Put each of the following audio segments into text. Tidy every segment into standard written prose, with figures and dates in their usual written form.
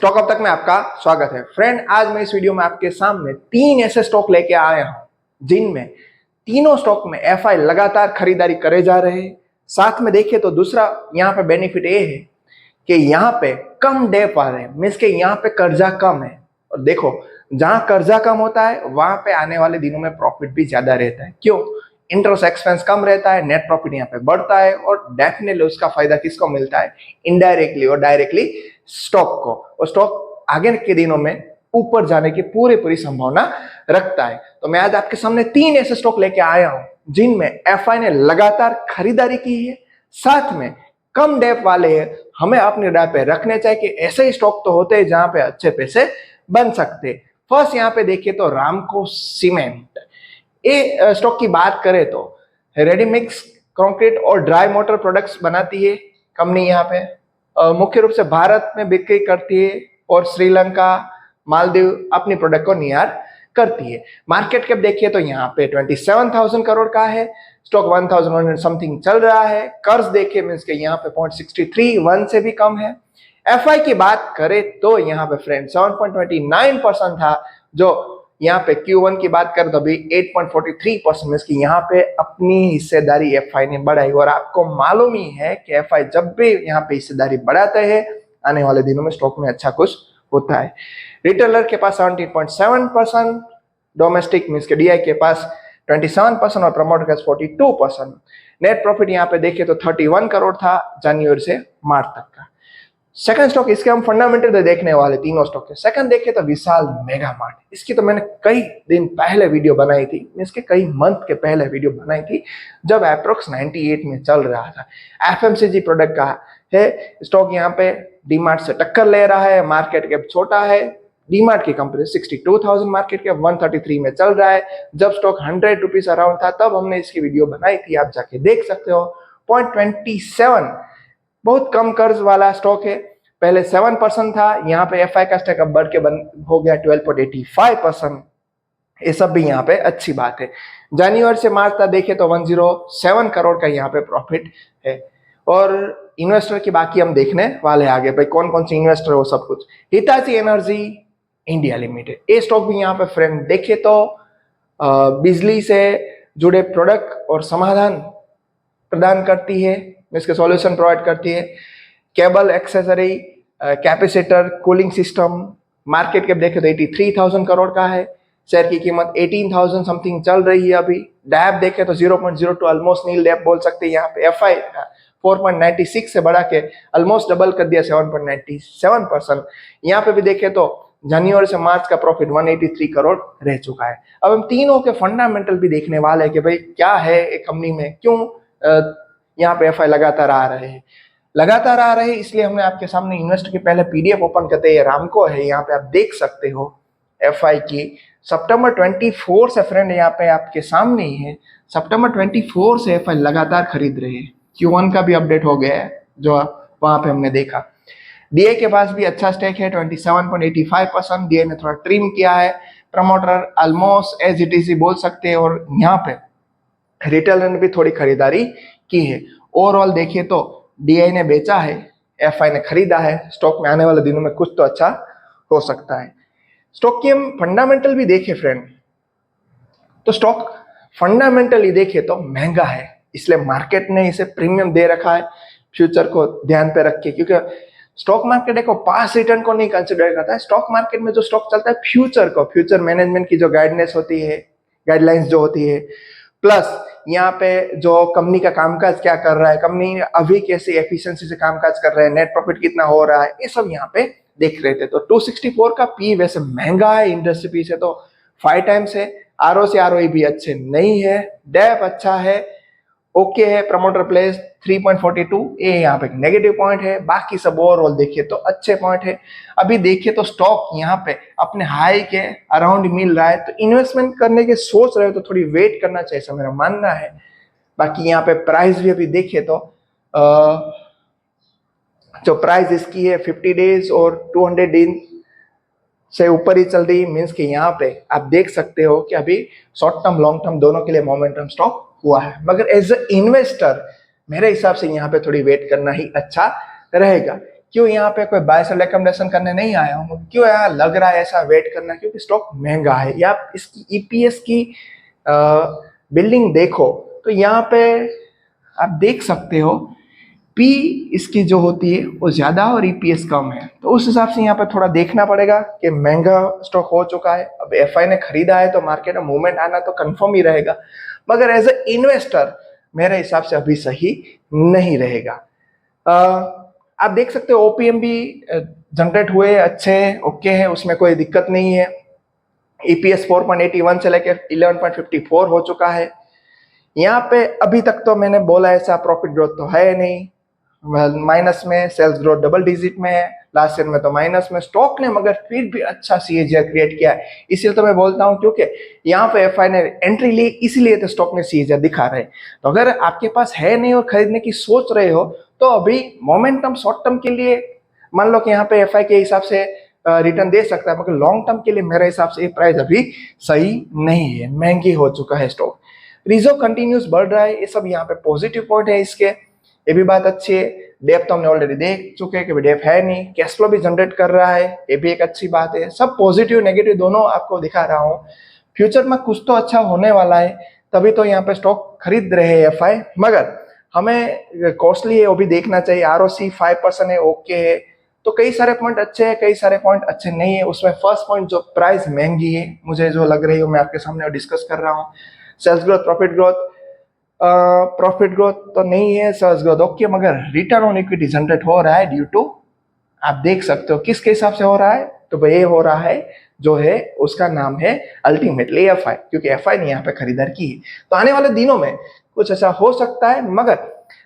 Stock अब तक में आपका स्वागत है। फ्रेंड, आज मैं इस वीडियो में आपके सामने 3 ऐसे स्टॉक लेके आया हूं जिनमें तीनों स्टॉक में एफआई लगातार खरीदारी करे जा रहे हैं। साथ में देखिए तो दूसरा यहाँ पे बेनिफिट ये है कि यहाँ पे कम डेप आ रहे हैं, मीन्स के यहाँ पे कर्जा कम है। और देखो, जहां कर्जा कम होता है वहां पे आने वाले दिनों में प्रॉफिट भी ज्यादा रहता है। क्यों? इंटरेस्ट एक्सपेंस कम रहता है, नेट प्रॉफिट यहाँ पे बढ़ता है और डेफिनेटली उसका फायदा किसको मिलता है? इनडायरेक्टली और डायरेक्टली स्टॉक को। और स्टॉक आगे के दिनों में ऊपर जाने की पूरी संभावना रखता है। तो मैं आज आपके सामने 3 ऐसे स्टॉक लेके आया हूं जिनमें एफआई ने लगातार खरीदारी की है, साथ में कम डेप वाले हैं। हमें अपने डाय पे रखने चाहिए कि ऐसे ही स्टॉक तो होते हैं जहां पे अच्छे पैसे बन सकते। फर्स्ट यहाँ पे देखिए तो रामको सीमेंट, ये स्टॉक की बात करें तो रेडी मिक्स कंक्रीट और ड्राई मोटर प्रोडक्ट्स बनाती है कंपनी। यहाँ पे मुख्य रूप से भारत में बिक्री करती है और श्रीलंका, मालदीव अपनी प्रोडक्ट को निर्यात करती है। मार्केट कैप देखिए तो यहाँ पे 27,000 करोड़ का है। स्टॉक 1,100 समथिंग चल रहा है। कर्ज देखिए मीन्स के यहाँ पे 0.63 से भी कम है। एफआई की बात करें तो यहाँ पे फ्रेंड 7.29% था, जो यहाँ पे Q1 की बात करें तो अभी 8.43%, मीन्स की यहाँ पे अपनी हिस्सेदारी एफआई ने बढ़ाई। और आपको मालूम ही है कि एफआई जब भी यहाँ पे हिस्सेदारी बढ़ाते हैं आने वाले दिनों में स्टॉक में अच्छा कुछ होता है। रिटेलर के पास 17.7%, डोमेस्टिक मीन्स के डीआई के पास 27% और प्रमोटर के पास 42%। नेट प्रॉफिट यहाँ पे देखे तो 31 करोड़ था जनवरी से मार्च तक का। सेकंड स्टॉक, इसके हम फंडामेंटल देखने वाले तीनों स्टॉक के। सेकंड देखे तो विशाल मेगा मार्ट, इसकी तो मैंने कई दिन पहले वीडियो बनाई थी, इसके कई मंथ के पहले वीडियो बनाई थी जब अप्रोक्स 98 में चल रहा था। एफएमसीजी प्रोडक्ट का है स्टॉक, यहाँ पे डीमार्ट से टक्कर ले रहा है। मार्केट कैप छोटा है, डीमार्ट की कंपनी 62,000 मार्केट कैप 133 में चल रहा है। जब स्टॉक 100 रुपीज अराउंड था तब हमने इसकी वीडियो बनाई थी, आप जाके देख सकते हो। 0.27 बहुत कम कर्ज वाला स्टॉक है। पहले 7% था, यहाँ पे एफआई का स्टॉक अब बढ़ के हो गया 12.85%। ये सब भी यहाँ पे अच्छी बात है। जनवरी से मार्च तक देखे तो 107 करोड़ का यहाँ पे प्रॉफिट है। और इन्वेस्टर की बाकी हम देखने वाले आगे, भाई कौन कौन सी इन्वेस्टर हो सब कुछ। हिताची एनर्जी इंडिया लिमिटेड, ये स्टॉक भी यहाँ पे फ्रेंड देखे तो बिजली से जुड़े प्रोडक्ट और समाधान प्रदान करती है, इसके सॉल्यूशन प्रोवाइड करती है। Cable accessory, capacitor, cooling system. Market cap देखे तो 83,000 करोड़ का है। शेयर की कीमत 18,000 समथिंग चल रही है अभी। डैप देखे तो 0.02 ऑलमोस्ट नील डैप बोल सकते हैं। यहाँ पे एफआई 4.96 से बढ़ा के ऑलमोस्ट डबल कर दिया 7.97%। यहाँ पे भी देखे तो जनवरी से मार्च का प्रॉफिट 183 करोड़ रह चुका है। अब हम तीनों के फंडामेंटल भी देखने वाले हैं कि भाई क्या है एक कंपनी में, क्यों यहाँ पे एफआई लगातार आ रहे हैं। इसलिए हमने आपके सामने इन्वेस्टर के पहले पीडीएफ ओपन करते हैं। रामको है, यहाँ पे आप देख सकते हो एफआई की सितंबर 24 से फ्रेंड यहाँ पे आपके सामने ही है। सितंबर 24 से एफआई लगातार खरीद रहे हैं। Q1 का भी अपडेट हो गया है जो वहां पे हमने देखा। डीए के पास भी अच्छा स्टेक है 27.85%। डीए ने थोड़ा ट्रिम किया है। Promoter almost as it is बोल सकते हैं। और यहाँ पे रिटेलर ने भी थोड़ी खरीदारी की है। ओवरऑल देखिए तो डीआई ने बेचा है, एफआई ने खरीदा है। स्टॉक में आने वाले दिनों में कुछ तो अच्छा हो सकता है। स्टॉक की हम फंडामेंटल भी देखे फ्रेंड, तो स्टॉक फंडामेंटली देखे तो महंगा है, इसलिए मार्केट ने इसे प्रीमियम दे रखा है फ्यूचर को ध्यान पे रख के। क्योंकि स्टॉक मार्केट देखो पास रिटर्न को नहीं कंसिडर करता है। स्टॉक मार्केट में जो स्टॉक चलता है फ्यूचर को, फ्यूचर मैनेजमेंट की जो गाइडनेस होती है, गाइडलाइंस जो होती है, प्लस यहाँ पे जो कंपनी का कामकाज क्या कर रहा है, कंपनी अभी कैसे एफिशिएंसी से कामकाज कर रहा है, नेट प्रॉफिट कितना हो रहा है, ये सब यहाँ पे देख रहे थे। तो 264 का पी वैसे महंगा है इंडस्ट्री पी से तो 5 टाइम्स है। आरओसी आरओई भी अच्छे नहीं है। डेप अच्छा है, ओके है। प्रमोटर प्लेस 3.42, ये यहाँ पे नेगेटिव पॉइंट है। बाकी सब ओवरऑल देखिए तो अच्छे पॉइंट है। अभी देखिए तो स्टॉक यहाँ पे अपने हाई के अराउंड मिल रहा है, तो इन्वेस्टमेंट करने के सोच रहे हो तो थोड़ी वेट करना चाहिए, ऐसा मेरा मानना है। बाकी यहाँ पे प्राइस भी अभी देखिए तो जो प्राइस इसकी है 50 डेज और 200 दिन से ऊपर ही चल रही, मीन्स कि यहाँ पे आप देख सकते हो कि अभी शॉर्ट टर्म लॉन्ग टर्म दोनों के लिए मोमेंटम स्टॉक हुआ है। मगर एज अ इन्वेस्टर मेरे हिसाब से यहाँ पे थोड़ी वेट करना ही अच्छा रहेगा। क्यों यहाँ पे कोई बाय सेल रिकमेंडेशन करने नहीं आया हूँ, क्यों यहाँ लग रहा है ऐसा वेट करना, क्योंकि स्टॉक महंगा है। या आप इसकी ईपीएस की बिल्डिंग देखो तो यहाँ पे आप देख सकते हो पी इसकी जो होती है वो ज्यादा और ईपीएस कम है, तो उस हिसाब से यहाँ पे थोड़ा देखना पड़ेगा कि महंगा स्टॉक हो चुका है। अब एफआई ने खरीदा है तो मार्केट में मूवमेंट आना तो कंफर्म ही रहेगा, मगर एज ए इन्वेस्टर मेरे हिसाब से अभी सही नहीं रहेगा। आप देख सकते हो ओपीएम भी जनरेट हुए, अच्छे ओके है, उसमें कोई दिक्कत नहीं है। ईपीएस 4.81 से लेकर 11.54 हो चुका है। यहाँ पे अभी तक तो मैंने बोला ऐसा प्रॉफिट ग्रोथ तो है नहीं, माइनस में, सेल्स ग्रोथ डबल डिजिट में है, लास्ट ईयर में तो माइनस में स्टॉक ने, मगर फिर भी अच्छा सीएजीआर क्रिएट किया है। इसलिए तो मैं बोलता हूँ क्योंकि यहाँ पे एफआई ने एंट्री ली, इसलिए तो स्टॉक में सीएजीआर दिखा रहे। तो अगर आपके पास है नहीं और खरीदने की सोच रहे हो तो अभी मोमेंटम शॉर्ट टर्म के लिए मान लो कि यहाँ पे एफआई के हिसाब से रिटर्न दे सकता है, मगर लॉन्ग टर्म के लिए मेरे हिसाब से ये प्राइस अभी सही नहीं है, महंगी हो चुका है स्टॉक। रिजर्व कंटिन्यूस बढ़ रहा है, ये सब यहाँ पे पॉजिटिव पॉइंट है इसके, ये भी बात अच्छी है। डेप तो हमने ऑलरेडी देख चुके हैं कि डेप है नहीं, कैश फ्लो भी जनरेट कर रहा है, ये भी एक अच्छी बात है। सब पॉजिटिव नेगेटिव दोनों आपको दिखा रहा हूँ। फ्यूचर में कुछ तो अच्छा होने वाला है, तभी तो यहाँ पे स्टॉक खरीद रहे हैं एफआई, मगर हमें कॉस्टली है वो भी देखना चाहिए। आरओसी 5% है, ओके है। तो कई सारे पॉइंट अच्छे हैं, कई सारे पॉइंट अच्छे नहीं है। उसमें फर्स्ट पॉइंट जो प्राइस महंगी है मुझे जो लग रही है मैं आपके सामने डिस्कस कर रहा हूँ। सेल्स ग्रोथ, प्रॉफिट ग्रोथ तो नहीं है, सेल्स ग्रोथ ओके, मगर रिटर्न ऑन इक्विटी जनरेट हो रहा है ड्यू टू, आप देख सकते हो किसके हिसाब से हो रहा है, तो भाई ये हो रहा है जो है उसका नाम है अल्टीमेटली एफआई, क्योंकि एफआई ने यहाँ पे खरीदार की है। तो आने वाले दिनों में कुछ ऐसा हो सकता है, मगर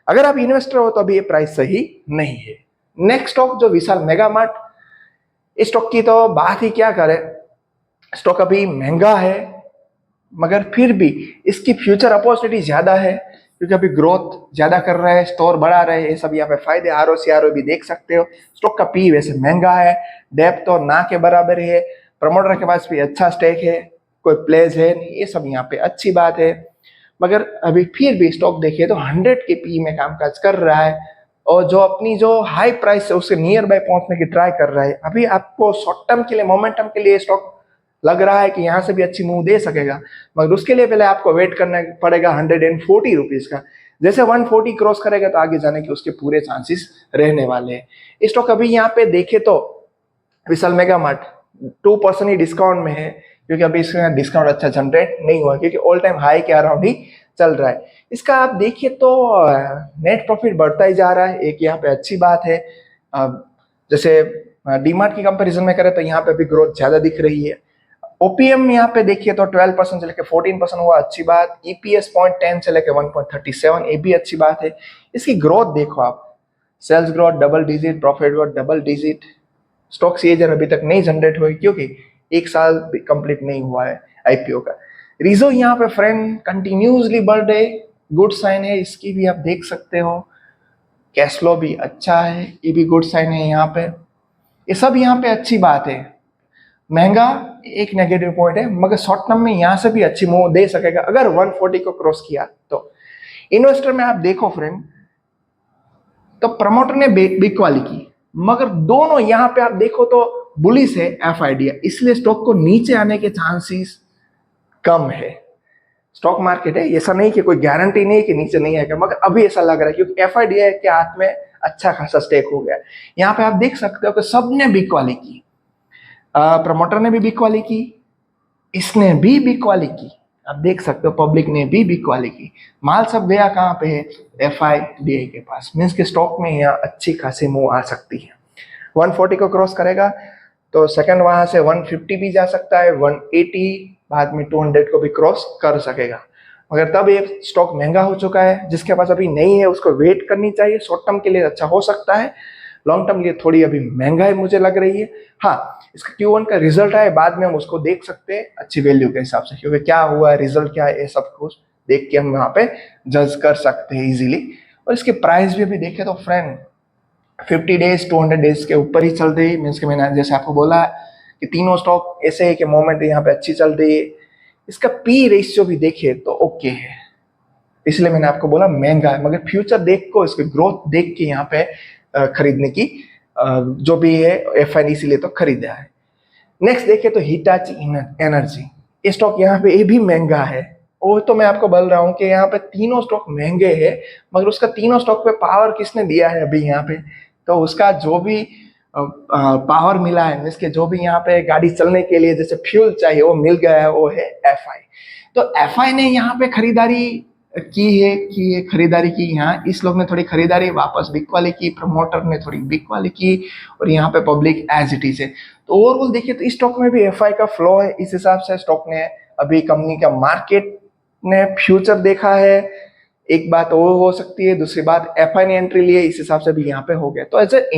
अगर आप इन्वेस्टर हो तो अभी ये प्राइस सही नहीं है। नेक्स्ट स्टॉक जो विशाल मेगा मार्ट, इस स्टॉक की तो बात ही क्या करें। स्टॉक अभी महंगा है, मगर फिर भी इसकी फ्यूचर अपॉर्चुनिटी ज्यादा है, क्योंकि अभी ग्रोथ ज्यादा कर रहे हैं, स्टोर बढ़ा रहे हैं, ये सब यहाँ पे फायदे। आरओ भी देख सकते हो। स्टॉक का पी वैसे महंगा है, डेप तो ना के बराबर है, प्रमोटर के पास भी अच्छा स्टेक है, कोई प्लेज है नहीं, ये सब यहाँ पे अच्छी बात है। मगर अभी फिर भी स्टॉक देखिए तो 100 के पी में कामकाज कर रहा है, और जो अपनी जो हाई प्राइस है उसके नियर बाय पहुंचने की ट्राई कर रहा है। अभी आपको शॉर्ट टर्म के लिए, मोमेंटम के लिए स्टॉक लग रहा है कि यहाँ से भी अच्छी मूव दे सकेगा, मगर उसके लिए पहले आपको वेट करना पड़ेगा 140 रुपीज का। जैसे 140 क्रॉस करेगा तो आगे जाने के उसके पूरे चांसेस रहने वाले हैं। स्टॉक अभी यहाँ पे देखे तो विशाल मेगा मार्ट 2% ही डिस्काउंट में है, क्योंकि अभी इसमें डिस्काउंट अच्छा जनरेट नहीं हुआ, क्योंकि ऑल टाइम हाई के अराउंड ही चल रहा है। इसका आप देखिए तो नेट प्रॉफिट बढ़ता ही जा रहा है, एक यहाँ पे अच्छी बात है। जैसे डीमार्ट की कंपैरिजन में करें तो यहाँ पे भी ग्रोथ ज्यादा दिख रही है। ओपीएम यहाँ पे देखिए तो 12% से लेकर 14% हुआ, अच्छी बात। ईपीएस 0.10 से लेकर 1.37, ये भी अच्छी बात है। इसकी ग्रोथ देखो आप, sales growth double digit, profit growth double digit. Stock CAGR अभी तक नहीं जनरेट हुई, क्योंकि एक साल भी कंप्लीट नहीं हुआ है आईपीओ का। रिजर्व यहाँ पे फ्रेंड कंटिन्यूसली बढ़ रहे, गुड साइन है, इसकी भी आप देख सकते हो। कैश फ्लो भी अच्छा है, ये भी गुड साइन है यहाँ पे। ये सब यहाँ पे अच्छी बात है। महंगा एक नेगेटिव पॉइंट है, मगर शॉर्ट टर्म में यहाँ से भी अच्छी मूव दे सकेगा अगर 140 को क्रॉस किया तो। इन्वेस्टर में आप देखो फ्रेंड, तो प्रमोटर ने बिग वाली की, मगर दोनों यहाँ पे आप देखो तो बुलिश है एफआईडी, इसलिए स्टॉक को नीचे आने के चांसेस कम है। स्टॉक मार्केट है, ऐसा नहीं कि कोई गारंटी नहीं कि नीचे नहीं आएगा, मगर अभी ऐसा लग रहा है क्योंकि एफआईडी के हाथ में अच्छा खासा स्टेक हो गया। यहाँ पे आप देख सकते हो कि सबने बिग वाली की, प्रमोटर ने भी बिग वाली की, इसने भी बिग वाली की, आप देख सकते हो पब्लिक ने भी बिग वाली की। माल सब गया कहाँ पे है, एफआईडीआई के पास। मीन्स के स्टॉक में यहाँ अच्छी खासी मूव आ सकती है। 140 को क्रॉस करेगा तो सेकंड वहां से 150 भी जा सकता है, 180, बाद में 200 को भी क्रॉस कर सकेगा। मगर तब ये स्टॉक महंगा हो चुका है, जिसके पास अभी नहीं है उसको वेट करनी चाहिए। शॉर्ट टर्म के लिए अच्छा हो सकता है, लॉन्ग टर्म लिए थोड़ी अभी महंगा है मुझे लग रही है। हाँ, इसका Q1 का रिजल्ट आए बाद में हम उसको देख सकते हैं अच्छी वैल्यू के हिसाब से, क्योंकि क्या हुआ रिजल्ट क्या है ये सब कुछ देख के हम यहाँ पे जज कर सकते हैं इजीली। और इसके प्राइस भी अभी देखे तो फ्रेंड 50 डेज 200 डेज के ऊपर ही चल रही है। मीन्स के मैंने जैसे आपको बोला कि तीनों स्टॉक ऐसे है कि मोमेंट यहाँ पे अच्छी चल रही है। इसका पी रेशियो भी देखे तो ओके है, इसलिए मैंने आपको बोला महंगा है, मगर फ्यूचर देख को इसकी ग्रोथ देख के यहाँ पे खरीदने की जो भी है एफआई ने इसीलिए तो खरीदा है। नेक्स्ट देखें तो हिटाची एनर्जी, ये स्टॉक यहाँ पे ये भी महंगा है। वो तो मैं आपको बोल रहा हूँ कि यहाँ पे तीनों स्टॉक महंगे हैं, मगर उसका तीनों स्टॉक पे पावर किसने दिया है अभी यहाँ पे, तो उसका जो भी पावर मिला है, मीन्स के जो भी यहाँ पे गाड़ी चलने के लिए जैसे फ्यूल चाहिए वो मिल गया है, वो है एफआई। तो एफआई ने यहाँ पे खरीदारी की यहाँ इस लोग ने थोड़ी खरीदारी वापस बिक वाले की, प्रमोटर ने थोड़ी बिक वाले की, और यहाँ पे पब्लिक एज इट इज है। तो ओवरऑल देखिए तो इस स्टॉक में भी एफआई का फ्लो है, इस हिसाब से स्टॉक ने अभी कंपनी का मार्केट ने फ्यूचर देखा है। एक बात वो हो सकती है, दूसरी बात एफआई ने एंट्री ली है, इस हिसाब से भी यहाँ पे हो गया। तो एज ए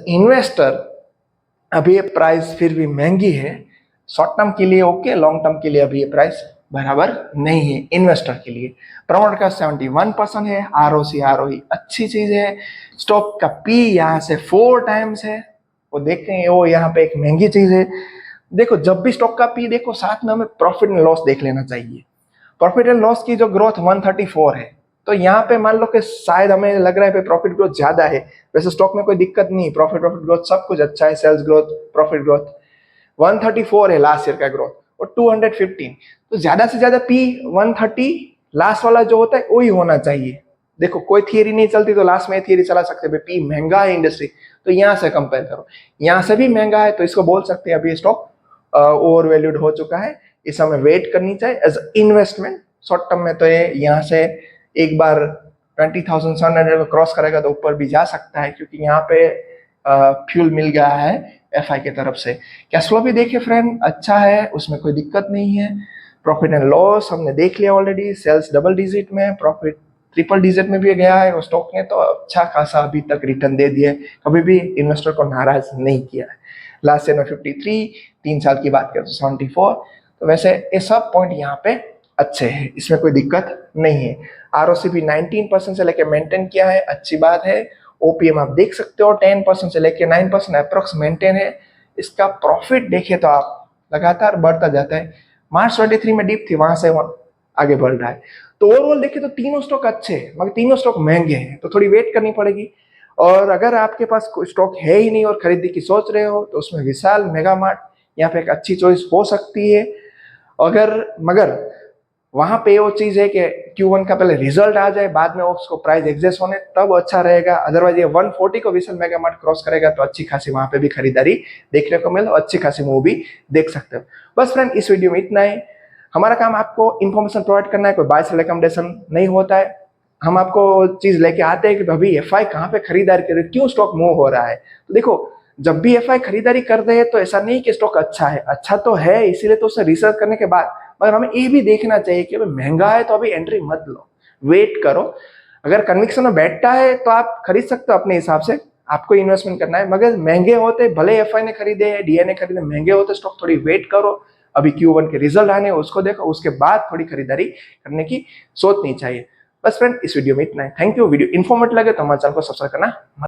इन्वेस्टर अभी ये प्राइस फिर भी महंगी है। शॉर्ट टर्म के लिए ओके, लॉन्ग टर्म के लिए अभी ये प्राइस बराबर नहीं है इन्वेस्टर के लिए। प्रमोटर का 71% है, आरओई अच्छी चीज है। स्टॉक का पी यहाँ से 4 टाइम्स है, वो देखें वो यहाँ पे एक महंगी चीज है। देखो जब भी स्टॉक का पी देखो, साथ में हमें प्रॉफिट एंड लॉस देख लेना चाहिए। प्रॉफिट एंड लॉस की जो ग्रोथ 134 है, तो यहाँ पे मान लो कि शायद हमें लग रहा है प्रॉफिट ग्रोथ ज्यादा है। वैसे स्टॉक में कोई दिक्कत नहीं, प्रॉफिट ग्रोथ सब कुछ अच्छा है, सेल्स ग्रोथ, प्रॉफिट ग्रोथ 134 है लास्ट ईयर का ग्रोथ, और 215, तो ज्यादा से ज्यादा पी 130 लास्ट वाला जो होता है वही होना चाहिए। देखो कोई थियरी नहीं चलती तो लास्ट में थियरी चला सकते हैं, पी महंगा है इंडस्ट्री, तो यहाँ से कंपेयर करो, यहाँ से भी महंगा है, तो इसको बोल सकते हैं अभी स्टॉक ओवर वैल्यूड हो चुका है, इस हमें वेट करनी चाहिए एज इन्वेस्टमेंट। शॉर्ट टर्म में तो ये यहाँ से एक बार 20,700 को क्रॉस करेगा तो ऊपर भी जा सकता है, क्योंकि यहाँ पे फ्यूल मिल गया है एफआई की तरफ से। कैश फ्लो भी देखिए फ्रेंड अच्छा है, उसमें कोई दिक्कत नहीं है। प्रॉफिट एंड लॉस हमने देख लिया ऑलरेडी, सेल्स डबल डिजिट में, प्रॉफिट ट्रिपल डिजिट में भी गया है, और स्टॉक ने तो अच्छा खासा अभी तक रिटर्न दे दिया है, कभी भी इन्वेस्टर को नाराज नहीं किया है। लास्ट ईयर में 53, 3 साल की बात करें तो 74, तो वैसे ये सब पॉइंट यहाँ पे अच्छे हैं, इसमें कोई दिक्कत नहीं है। आरओसी भी 19% से लेके मेंटेन किया है, अच्छी बात है। ओपीएम आप देख सकते हो 10% से लेके 9% अप्रोक्स मेंटेन है। इसका प्रॉफिट देखिए तो आप लगातार बढ़ता जाता है, मार्च 23 में डिप थी, वहां से आगे बढ़ रहा है। तो ओवरऑल देखिए तो तीनों स्टॉक अच्छे हैं, मगर तीनों स्टॉक महंगे हैं, तो थोड़ी वेट करनी पड़ेगी। और अगर आपके पास कोई स्टॉक है ही नहीं और खरीदने की सोच रहे हो, तो उसमें विशाल मेगा मार्ट यहाँ पे एक अच्छी चॉइस हो सकती है। मगर वहां पे वो चीज है कि Q1 का पहले रिजल्ट आ जाए, बाद में उसको प्राइस एग्जिस्ट होने तब अच्छा रहेगा। अदरवाइज ये 140 को विशाल मेगा मार्ट क्रॉस करेगा तो अच्छी खासी वहां पे भी खरीदारी देखने को मिले, अच्छी खासी मूव भी देख सकते हो। बस फ्रेंड इस वीडियो में इतना ही। हमारा काम आपको इन्फॉर्मेशन प्रोवाइड करना है, कोई बाय सेल रिकमेंडेशन नहीं होता है। हम आपको चीज लेके आते हैं कि भाई एफआई कहाँ पे खरीदारी करे, क्यों स्टॉक मूव हो रहा है। तो देखो जब भी एफआई खरीदारी कर रहे हैं तो ऐसा नहीं कि स्टॉक अच्छा है, अच्छा तो है, इसीलिए तो उसे रिसर्च करने के बाद, मगर हमें ये भी देखना चाहिए कि महंगा है तो अभी एंट्री मत लो, वेट करो। अगर कन्विक्शन में बैठता है तो आप खरीद सकते हो अपने हिसाब से, आपको इन्वेस्टमेंट करना है। मगर महंगे होते, भले एफआई ने खरीदे डीआई ने खरीदे, महंगे होते स्टॉक थोड़ी वेट करो, अभी Q1 के रिजल्ट आने उसको देखो, उसके बाद थोड़ी खरीदारी करने की सोचनी चाहिए। बस फ्रेंड इस वीडियो में इतना है, थैंक यू। वीडियो इन्फॉर्मेटिव लगे तो हमारे चैनल को सब्सक्राइब करना